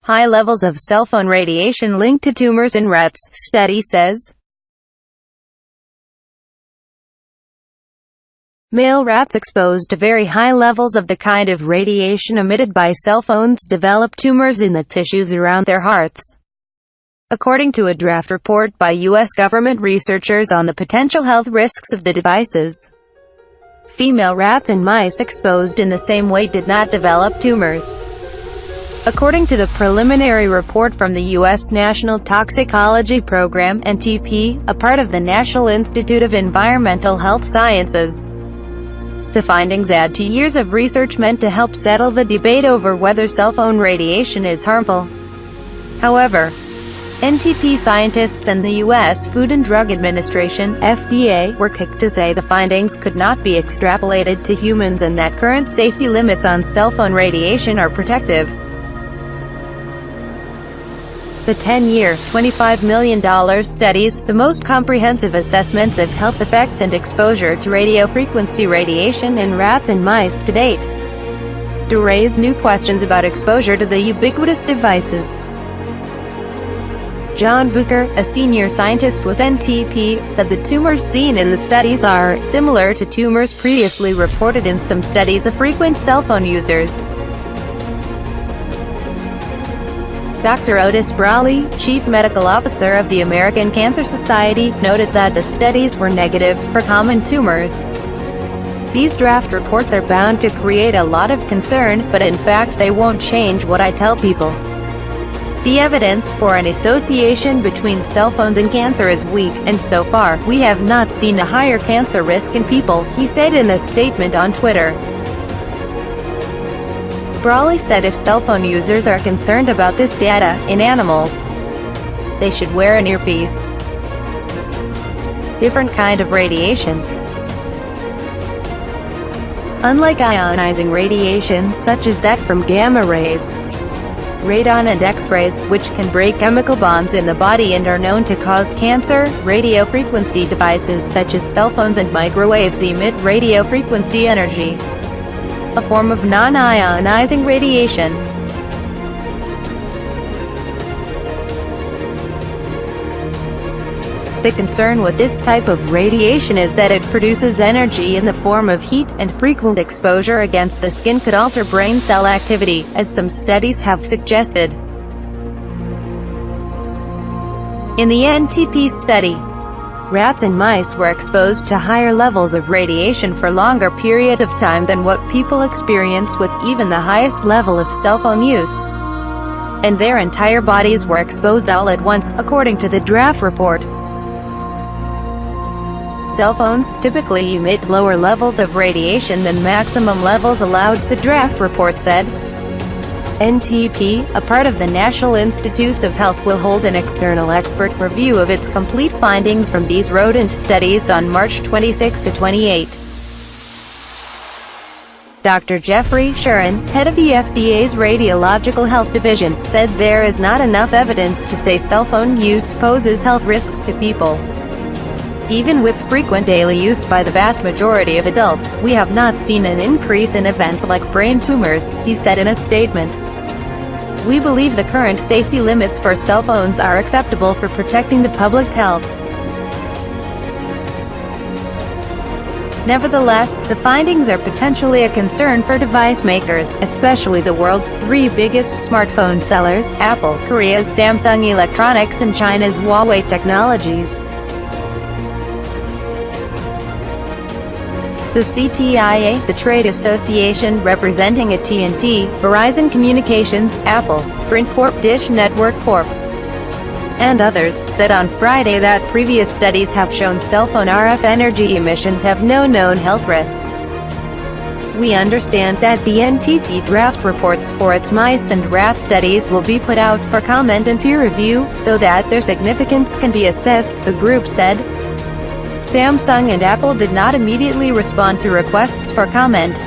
High levels of cell phone radiation linked to tumors in rats, study says. Male rats exposed to very high levels of the kind of radiation emitted by cell phones develop tumors in the tissues around their hearts, according to a draft report by U.S. government researchers on the potential health risks of the devices. Female rats and mice exposed in the same way did not develop tumors. According to the preliminary report from the U.S. National Toxicology Program (NTP), a part of the National Institute of Environmental Health Sciences, the findings add to years of research meant to help settle the debate over whether cell phone radiation is harmful. However, NTP scientists and the U.S. Food and Drug Administration (FDA) were quick to say the findings could not be extrapolated to humans and that current safety limits on cell phone radiation are protective. The 10-year, $25 million studies, the most comprehensive assessments of health effects and exposure to radiofrequency radiation in rats and mice to date, to raise new questions about exposure to the ubiquitous devices. John Bucher, a senior scientist with NTP, said the tumors seen in the studies are similar to tumors previously reported in some studies of frequent cell phone users. Dr. Otis Brawley, Chief Medical Officer of the American Cancer Society, noted that the studies were negative for common tumors. These draft reports are bound to create a lot of concern, but in fact they won't change what I tell people. The evidence for an association between cell phones and cancer is weak, and so far, we have not seen a higher cancer risk in people, he said in a statement on Twitter. Brawley said if cell phone users are concerned about this data, in animals, they should wear an earpiece. Different kind of radiation. Unlike ionizing radiation such as that from gamma rays, radon and X-rays, which can break chemical bonds in the body and are known to cause cancer, radiofrequency devices such as cell phones and microwaves emit radiofrequency energy, a form of non-ionizing radiation. The concern with this type of radiation is that it produces energy in the form of heat, and frequent exposure against the skin could alter brain cell activity, as some studies have suggested. In the NTP study, rats and mice were exposed to higher levels of radiation for longer periods of time than what people experience with even the highest level of cell phone use. And their entire bodies were exposed all at once, according to the draft report. Cell phones typically emit lower levels of radiation than maximum levels allowed, the draft report said. NTP, a part of the National Institutes of Health, will hold an external expert review of its complete findings from these rodent studies on March 26 to 28. Dr. Jeffrey Shuren, head of the FDA's Radiological Health Division, said there is not enough evidence to say cell phone use poses health risks to people. Even with frequent daily use by the vast majority of adults, we have not seen an increase in events like brain tumors, he said in a statement. We believe the current safety limits for cell phones are acceptable for protecting the public health. Nevertheless, the findings are potentially a concern for device makers, especially the world's three biggest smartphone sellers, Apple, Korea's Samsung Electronics and China's Huawei Technologies. The CTIA, the trade association representing AT&T, Verizon Communications, Apple, Sprint Corp, Dish Network Corp., and others, said on Friday that previous studies have shown cell phone RF energy emissions have no known health risks. We understand that the NTP draft reports for its mice and rat studies will be put out for comment and peer review, so that their significance can be assessed, the group said. Samsung and Apple did not immediately respond to requests for comment.